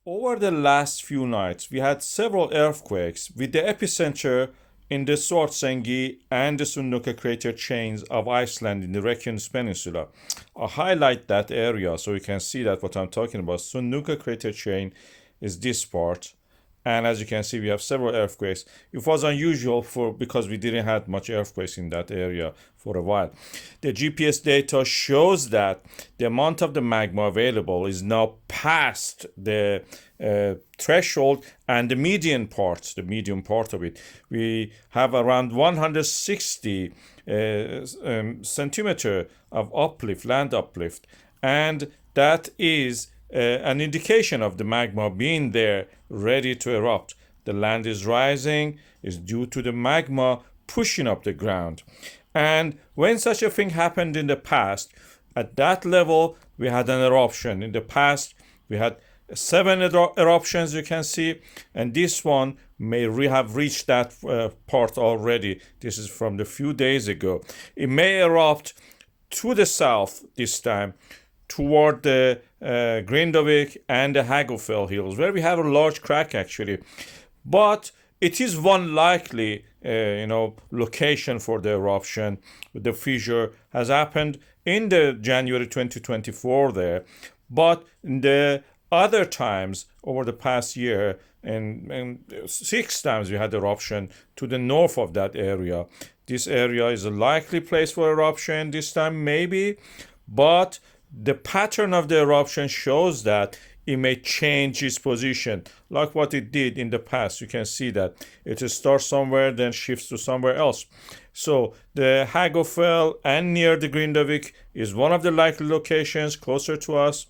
Over the last few nights, we had several earthquakes with the epicenter in the Svartsengi and the Sundhnúka crater chains of Iceland in the Reykjanes Peninsula. I'll highlight that area so you can see that what I'm talking about. Sundhnúka crater chain is this part. And as you can see, we have several earthquakes. It was unusual because we didn't have much earthquakes in that area for a while. The GPS data shows that the amount of the magma available is now past the threshold, and the medium part of it, we have around 160 centimeter of uplift, land uplift, and that is an indication of the magma being there, ready to erupt. The land is rising is due to the magma pushing up the ground. And when such a thing happened in the past, at that level, we had an eruption. In the past, we had 7 eruptions, you can see, and this one may have reached that part already. This is from the few days ago. It may erupt to the south this time, toward the Grindavik and the Hagofell hills, where we have a large crack actually. But it is one likely location for the eruption. The fissure has happened in the January 2024 there, but in the other times over the past year, and 6 times we had eruption to the north of that area. This area is a likely place for eruption this time, maybe, but the pattern of the eruption shows that it may change its position, like what it did in the past. You can see that it starts somewhere, then shifts to somewhere else. So the Hagofell and near the Grindavik is one of the likely locations closer to us.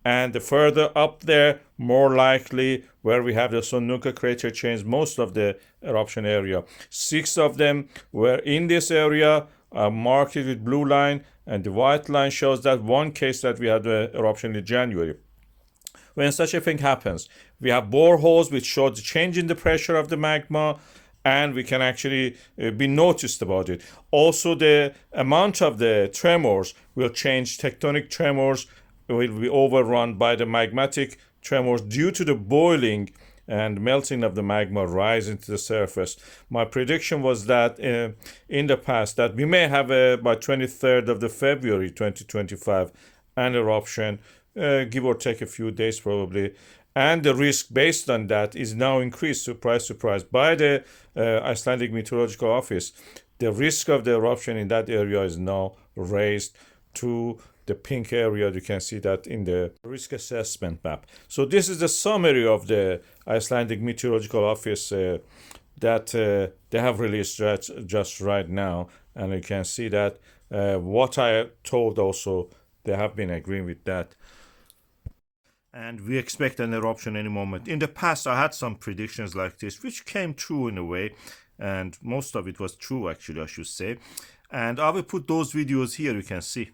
And the further up there, more likely where we have the Sundhnúka crater chains, most of the eruption area. 6 of them were in this area, marked with blue line, and the white line shows that one case that we had an eruption in January. When such a thing happens, we have boreholes which show the change in the pressure of the magma, and we can actually be noticed about it. Also, the amount of the tremors will change. Tectonic tremors will be overrun by the magmatic tremors due to the boiling and melting of the magma rising to the surface. My prediction was that in the past that we may have by 23rd of the February 2025 an eruption, give or take a few days probably, and the risk based on that is now increased, surprise, surprise, by the Icelandic Meteorological Office. The risk of the eruption in that area is now raised to the pink area. You can see that in the risk assessment map. So this is the summary of the Icelandic Meteorological Office that they have released just right now. And you can see that what I told also, they have been agreeing with that. And we expect an eruption any moment. In the past, I had some predictions like this, which came true in a way. And most of it was true, actually, I should say. And I will put those videos here, you can see.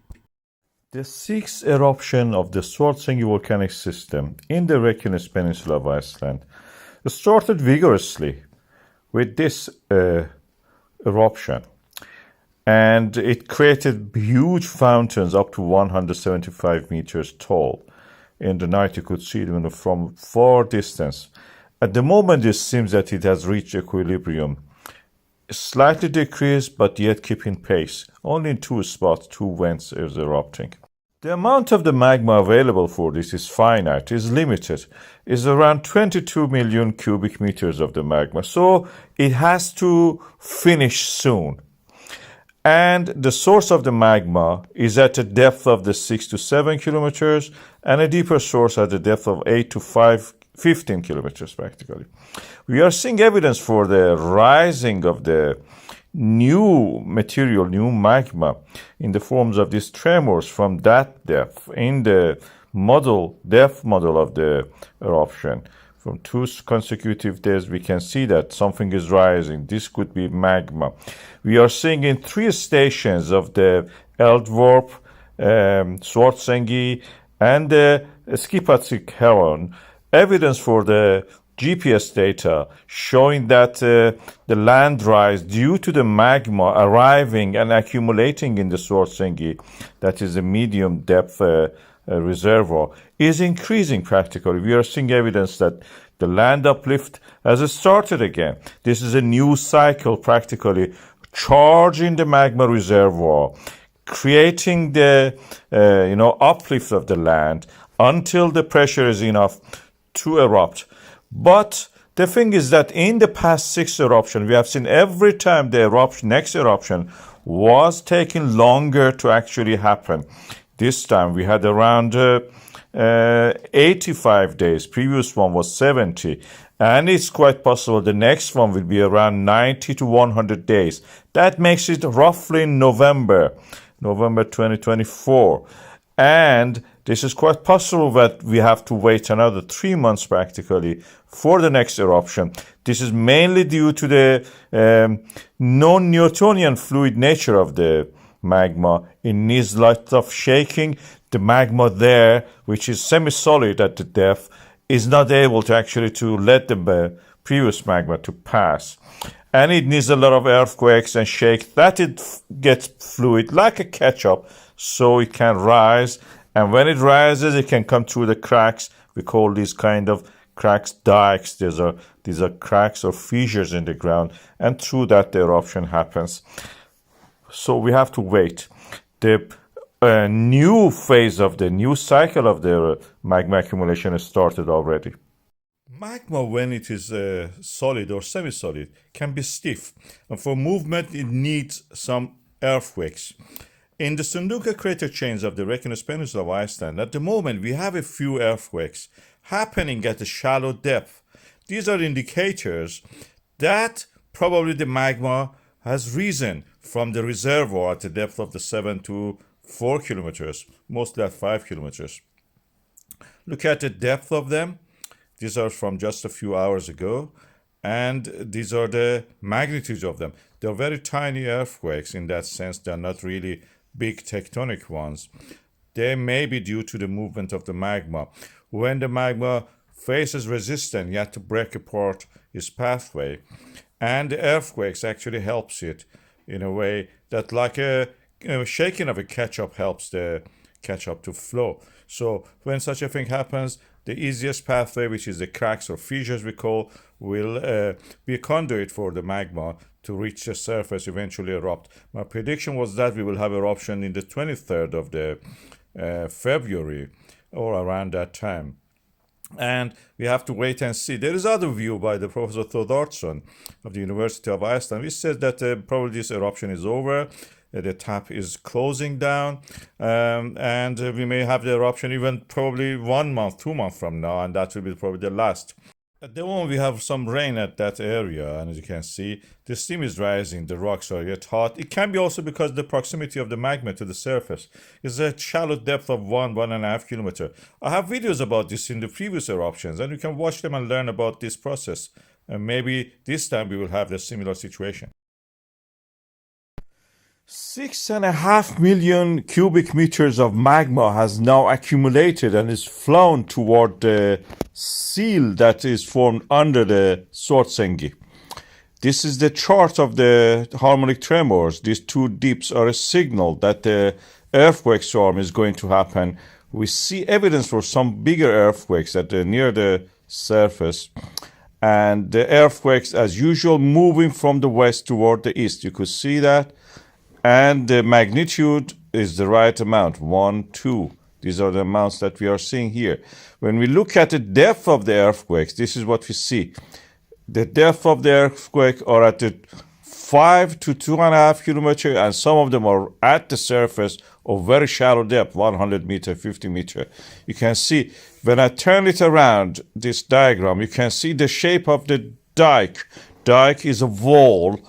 The 6th eruption of the Svartsengi volcanic system in the Reykjanes Peninsula of Iceland started vigorously with this eruption, and it created huge fountains up to 175 meters tall. In the night you could see them from far distance. At the moment it seems that it has reached equilibrium. Slightly decreased, but yet keeping pace. Only in 2 spots, 2 vents is erupting. The amount of the magma available for this is finite, is limited, is around 22 million cubic meters of the magma. So it has to finish soon. And the source of the magma is at a depth of the 6 to 7 kilometers, and a deeper source at a depth of 8 to 15 kilometers practically. We are seeing evidence for the rising of the new material, new magma, in the forms of these tremors from that depth in the depth model of the eruption. From 2 consecutive days, we can see that something is rising. This could be magma. We are seeing in 3 stations of the Eldvarp, Svartsengi, and the Skipatsik Heron, evidence for the GPS data showing that the land rise due to the magma arriving and accumulating in the Svartsengi, that is a medium depth reservoir is increasing practically. We are seeing evidence that the land uplift has started again. This is a new cycle practically, charging the magma reservoir, creating the uplift of the land until the pressure is enough to erupt. But the thing is that in the past 6 eruptions, we have seen every time the next eruption was taking longer to actually happen. This time we had around 85 days. Previous one was 70. And it's quite possible the next one will be around 90 to 100 days. That makes it roughly November 2024. And this is quite possible that we have to wait another 3 months practically for the next eruption. This is mainly due to the non-Newtonian fluid nature of the magma. It needs lots of shaking. The magma there, which is semi-solid at the depth, is not able to actually to let the previous magma to pass. And it needs a lot of earthquakes and shake that it gets fluid like a ketchup so it can rise. And when it rises, it can come through the cracks. We call these kind of cracks dikes. These are cracks or fissures in the ground. And through that, the eruption happens. So we have to wait. The new phase of the new cycle of the magma accumulation has started already. Magma, when it is solid or semi-solid, can be stiff. And for movement, it needs some earthquakes. In the Sundhnúka crater chains of the Reykjanes Peninsula of Iceland, at the moment, we have a few earthquakes happening at a shallow depth. These are indicators that probably the magma has risen from the reservoir at a depth of the 7 to 4 kilometers, mostly at 5 kilometers. Look at the depth of them. These are from just a few hours ago, and these are the magnitudes of them. They're very tiny earthquakes in that sense. They're not really big tectonic ones. They may be due to the movement of the magma. When the magma faces resistance, you have to break apart its pathway, and the earthquakes actually helps it in a way that like a shaking of a ketchup helps the ketchup to flow. So when such a thing happens, the easiest pathway, which is the cracks or fissures we call, will be a conduit for the magma to reach the surface, eventually erupt. My prediction was that we will have eruption in the 23rd of the February or around that time. And we have to wait and see. There is other view by the Professor Thordarson of the University of Iceland, which says that probably this eruption is over. The tap is closing down, and we may have the eruption even probably 1 month, 2 months from now, and that will be probably the last. At the moment, we have some rain at that area, and as you can see, the steam is rising, the rocks are yet hot. It can be also because the proximity of the magma to the surface is a shallow depth of 1.5 kilometers. I have videos about this in the previous eruptions, and you can watch them and learn about this process. And maybe this time we will have a similar situation. 6.5 million cubic meters of magma has now accumulated and is flown toward the seal that is formed under the Svartsengi. This is the chart of the harmonic tremors. These two dips are a signal that the earthquake storm is going to happen. We see evidence for some bigger earthquakes that are near the surface. And the earthquakes, as usual, moving from the west toward the east. You could see that. And the magnitude is the right amount, 1, 2. These are the amounts that we are seeing here. When we look at the depth of the earthquakes, this is what we see. The depth of the earthquake are at the 5 to 2.5 kilometers, and some of them are at the surface of very shallow depth, 100 meter, 50 meter. You can see, when I turn it around, this diagram, you can see the shape of the dike. Dike is a wall,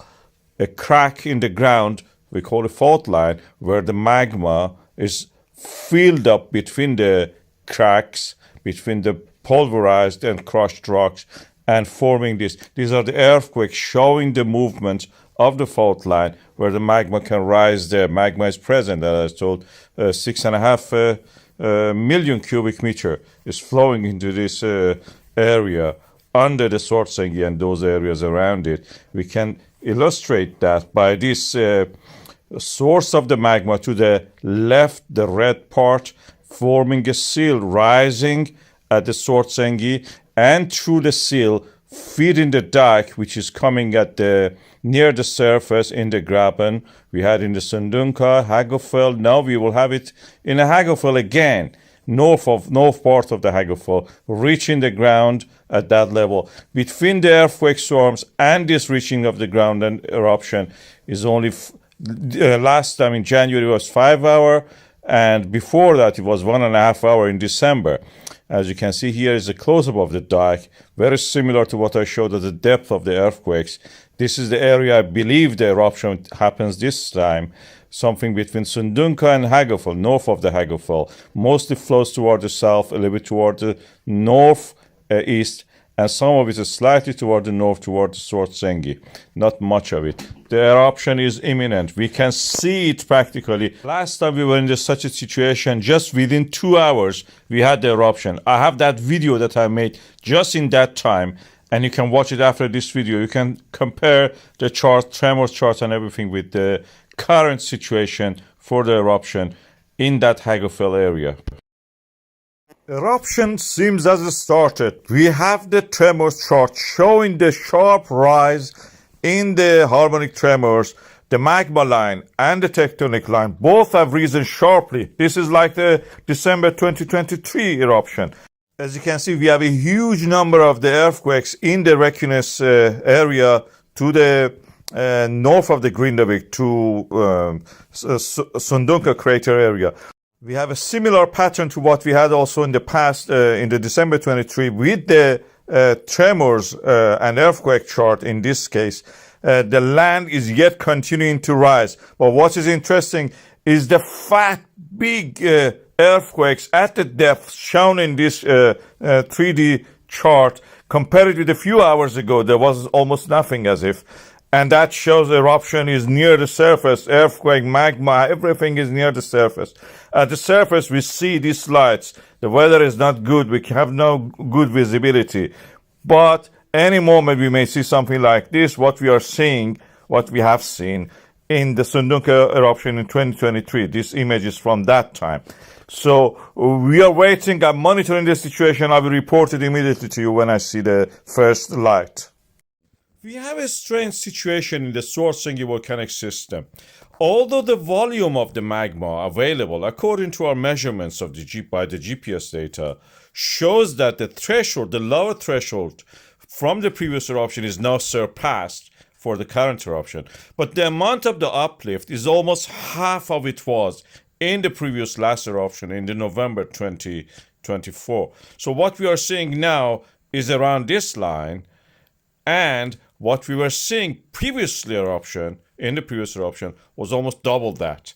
a crack in the ground, we call a fault line, where the magma is filled up between the cracks, between the pulverized and crushed rocks, and forming this. These are the earthquakes showing the movement of the fault line where the magma can rise there. Magma is present, as I told, 6.5 million cubic meter is flowing into this area under the Svartsengi and those areas around it. We can illustrate that by this source of the magma to the left, the red part, forming a seal rising at the Svartsengi, and through the seal feeding the dike, which is coming at the near the surface in the graben. We had in the Sundhnúka, Skógfell. Now we will have it in a Skógfell again, north part of the Skógfell, reaching the ground at that level. Between the earthquake storms and this reaching of the ground and eruption is only last time in January was 5 hours, and before that it was 1.5 hours in December. As you can see, here is a close-up of the dike, very similar to what I showed at the depth of the earthquakes. This is the area I believe the eruption happens this time, something between Sundhnúka and Skógfell, north of the Skógfell. Mostly flows toward the south, a little bit toward the north east, and some of it is slightly toward the north, toward the Svartsengi. Not much of it. The eruption is imminent. We can see it practically. Last time we were in such a situation, just within 2 hours, we had the eruption. I have that video that I made just in that time, and you can watch it after this video. You can compare the chart, Tremors chart and everything with the current situation for the eruption in that Skógfell area. Eruption seems as it started. We have the Tremors chart showing the sharp rise in the harmonic tremors. The magma line and the tectonic line both have risen sharply. This is like the December 2023 eruption. As you can see, we have a huge number of the earthquakes in the Reykjanes area to the north of the Grindavik to Sundhnúka crater area. We have a similar pattern to what we had also in the past in the December 23 with the tremors and earthquake chart. In this case, the land is yet continuing to rise. But what is interesting is the fat, big earthquakes at the depth shown in this 3D chart. Compared with a few hours ago, there was almost nothing as if. And that shows eruption is near the surface, earthquake, magma, everything is near the surface. At the surface, we see these lights. The weather is not good. We have no good visibility. But any moment we may see something like this, what we are seeing, what we have seen in the Sundhnúka eruption in 2023. This image is from that time. So we are waiting. I'm monitoring the situation. I will report it immediately to you when I see the first light. We have a strange situation in the Svartsengi volcanic system. Although the volume of the magma available, according to our measurements of by the GPS data, shows that the threshold, the lower threshold from the previous eruption is now surpassed for the current eruption. But the amount of the uplift is almost half of it was in the previous last eruption in the November 2024. So what we are seeing now is around this line, and what we were seeing previously in the previous eruption was almost double that.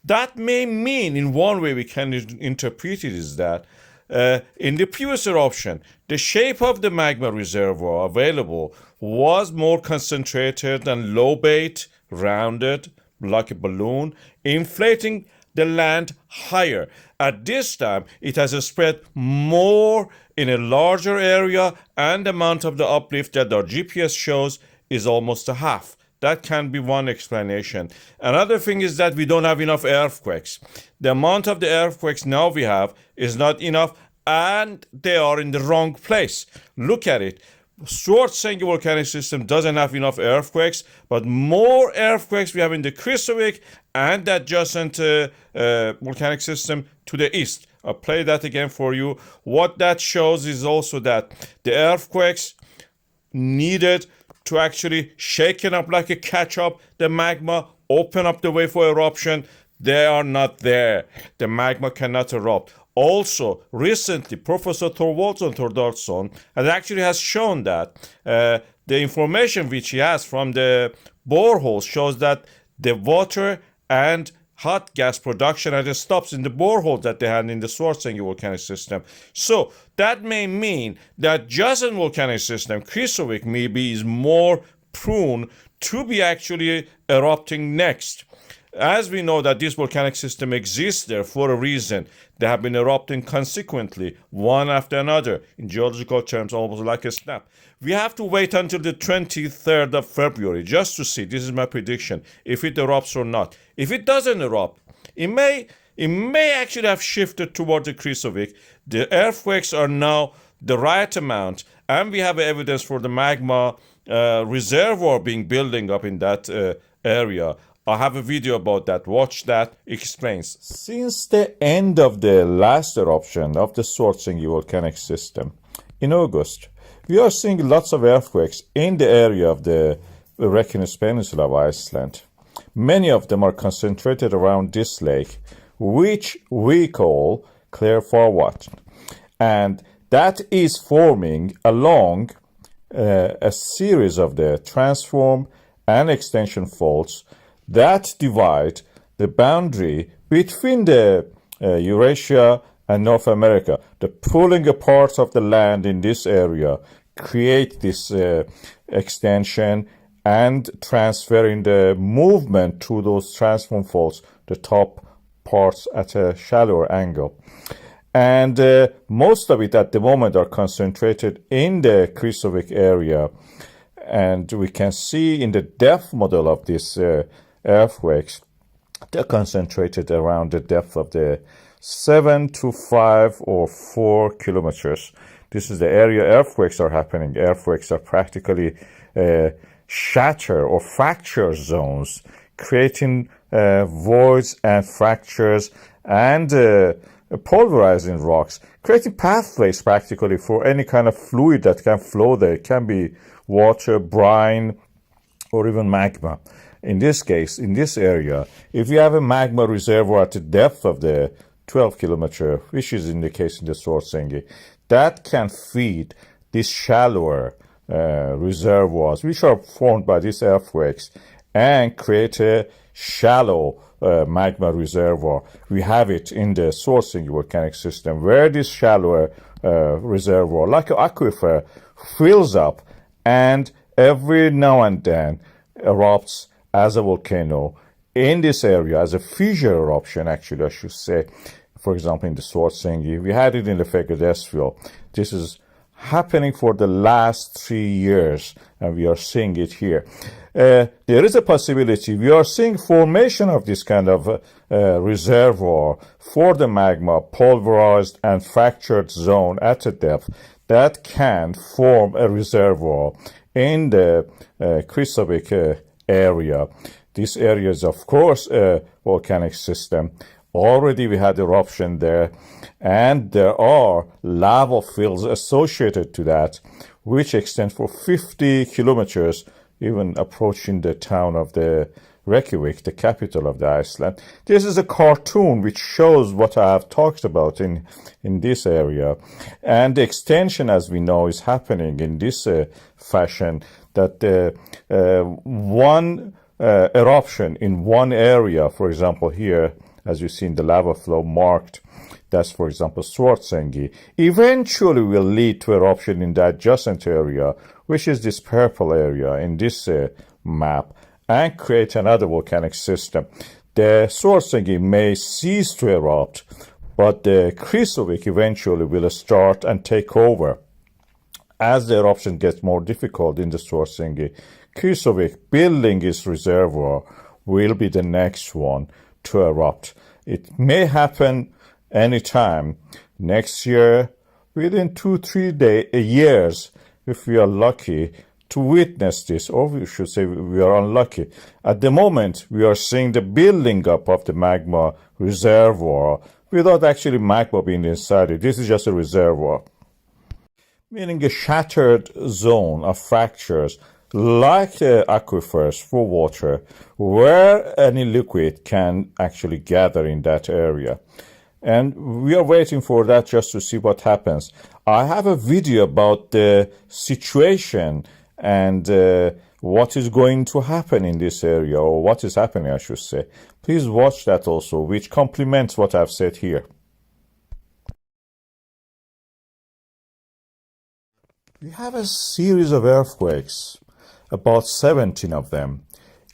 That may mean, in one way we can interpret it, is that in the previous eruption, the shape of the magma reservoir available was more concentrated and lobate, rounded, like a balloon, inflating the land higher. At this time, it has spread more in a larger area, and the amount of the uplift that our GPS shows is almost a half. That can be one explanation. Another thing is that we don't have enough earthquakes. The amount of the earthquakes now we have is not enough, and they are in the wrong place. Look at it. Svartsengi volcanic system doesn't have enough earthquakes, but more earthquakes we have in the Kristuvik and the adjacent volcanic system to the east. I'll play that again for you. What that shows is also that the earthquakes needed to actually shaken up like a catch-up, the magma, open up the way for eruption. They are not there. The magma cannot erupt. Also, recently, Professor Thorvaldsson Thordardsson has shown that the information which he has from the boreholes shows that the water and hot gas production at the stops in the boreholes that they had in the Svartsengi volcanic system. So that may mean that Jason volcanic system, Kristuvik, maybe is more prone to be actually erupting next. As we know that this volcanic system exists there for a reason, they have been erupting consequently, one after another, in geological terms, almost like a snap. We have to wait until the 23rd of February just to see, this is my prediction, if it erupts or not. If it doesn't erupt, it it may actually have shifted toward the Kristofik. The earthquakes are now the right amount, and we have evidence for the magma reservoir building up in that area. I have a video about that. Watch that. Explains. Since the end of the last eruption of the Svartsengi volcanic system in August, we are seeing lots of earthquakes in the area of the Reykjanes Peninsula of Iceland. Many of them are concentrated around this lake, which we call Svartsengi. And that is forming along a series of the transform and extension faults that divide the boundary between the Eurasia and North America. The pulling apart of the land in this area create this extension and transferring the movement to those transform faults, the top parts at a shallower angle. And most of it at the moment are concentrated in the Kristofik area. And we can see in the depth model of these earthquakes, they're concentrated around the depth of the 7 to 5 or 4 kilometers. This is the area earthquakes are happening. Earthquakes are practically shatter or fracture zones, creating voids and fractures and pulverizing rocks, creating pathways practically for any kind of fluid that can flow there. It can be water, brine, or even magma. In this case, in this area, if you have a magma reservoir at the depth of the 12 kilometer, which is in the case in the Svartsengi, that can feed these shallower reservoirs, which are formed by these earthquakes, and create a shallow magma reservoir. We have it in the Svartsengi volcanic system, where this shallower reservoir, like an aquifer, fills up and every now and then erupts as a volcano in this area, as a fissure eruption, actually, I should say. For example, in the Svartsengi, we had it in the Fagradalsfjall. This is happening for the last 3 years, and we are seeing it here. There is a possibility we are seeing formation of this kind of reservoir for the magma, pulverized and fractured zone at a depth that can form a reservoir in the Kristofik area. This area is, of course, a volcanic system. Already we had eruption there, and there are lava fields associated to that, which extend for 50 kilometers, even approaching the town of the Reykjavik, the capital of the Iceland. This is a cartoon which shows what I have talked about in this area. And the extension, as we know, is happening in this fashion, that one eruption in one area, for example here, as you see in the lava flow marked, that's, for example, Svartsengi, eventually will lead to eruption in the adjacent area, which is this purple area in this map, and create another volcanic system. The Svartsengi may cease to erupt, but the Kristofik eventually will start and take over. As the eruption gets more difficult in the Svartsengi, Kristofik building its reservoir will be the next one to erupt. It may happen anytime next year, within 2-3 years, if we are lucky to witness this, or we should say we are unlucky. At the moment, we are seeing the building up of the magma reservoir without actually magma being inside it. This is just a reservoir, meaning a shattered zone of fractures, like the aquifers for water, where any liquid can actually gather in that area. And we are waiting for that just to see what happens. I have a video about the situation and what is going to happen in this area, or what is happening, I should say. Please watch that also, which complements what I've said here. We have a series of earthquakes, about 17 of them,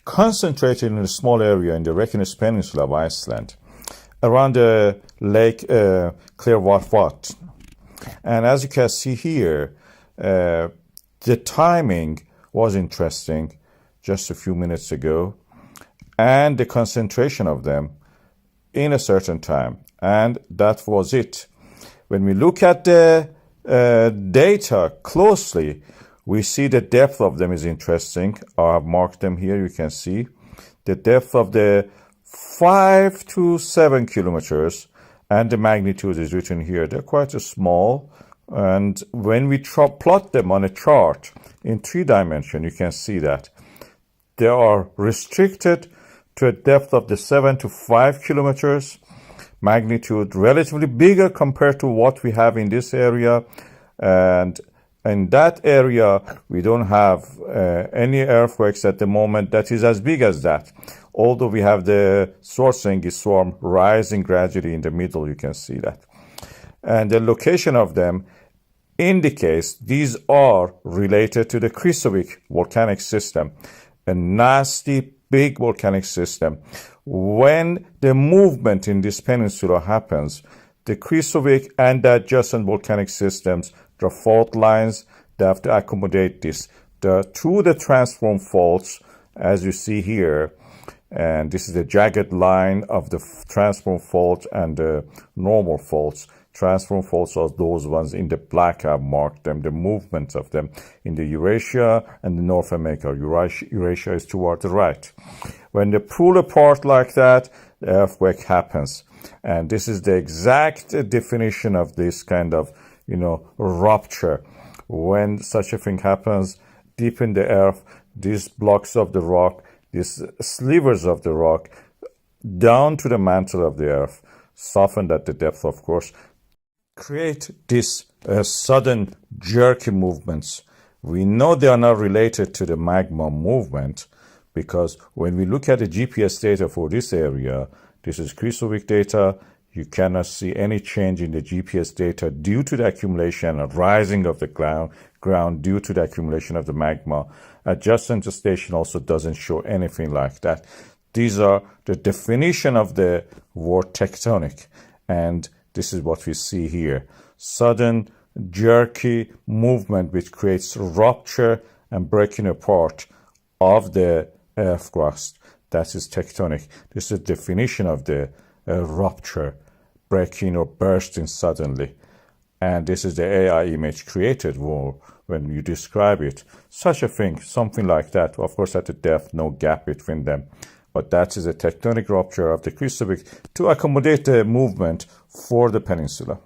concentrated in a small area in the Reykjanes Peninsula of Iceland, around the lake Svartsengi. And as you can see here, the timing was interesting just a few minutes ago, and the concentration of them in a certain time. And that was it. When we look at the data closely, we see the depth of them is interesting. I have marked them here. You can see the depth of the 5 to 7 kilometers, and the magnitude is written here. They're quite small. And when we plot them on a chart in 3 dimensions, you can see that they are restricted to a depth of the 7 to 5 kilometers, magnitude relatively bigger compared to what we have in this area. And in that area, we don't have any earthquakes at the moment that is as big as that. Although we have the Svartsengi swarm rising gradually in the middle, you can see that. And the location of them indicates these are related to the Kristofik volcanic system, a nasty big volcanic system. When the movement in this peninsula happens, the Kristofik and the adjacent volcanic systems, the fault lines, they have to accommodate this. Through the transform faults, as you see here, and this is the jagged line of the transform fault and the normal faults. Transform faults are those ones in the black. I've marked them, the movements of them in the Eurasia and the North America. Eurasia is toward the right. When they pull apart like that, the earthquake happens. And this is the exact definition of this kind of, rupture. When such a thing happens deep in the earth, these blocks of the rock, these slivers of the rock, down to the mantle of the earth, softened at the depth, of course, create these sudden jerky movements. We know they are not related to the magma movement, because when we look at the GPS data for this area, this is Kristofik data, you cannot see any change in the GPS data due to the accumulation and rising of the ground due to the accumulation of the magma. Adjacent station also doesn't show anything like that. These are the definition of the word tectonic, and this is what we see here. Sudden, jerky movement which creates rupture and breaking apart of the earth crust. That is tectonic. This is the definition of the rupture, breaking or bursting suddenly. And this is the AI image created when you describe it. Such a thing, something like that. Of course, at the depth, no gap between them. But that is a tectonic rupture of the Kristofik to accommodate the movement for the peninsula.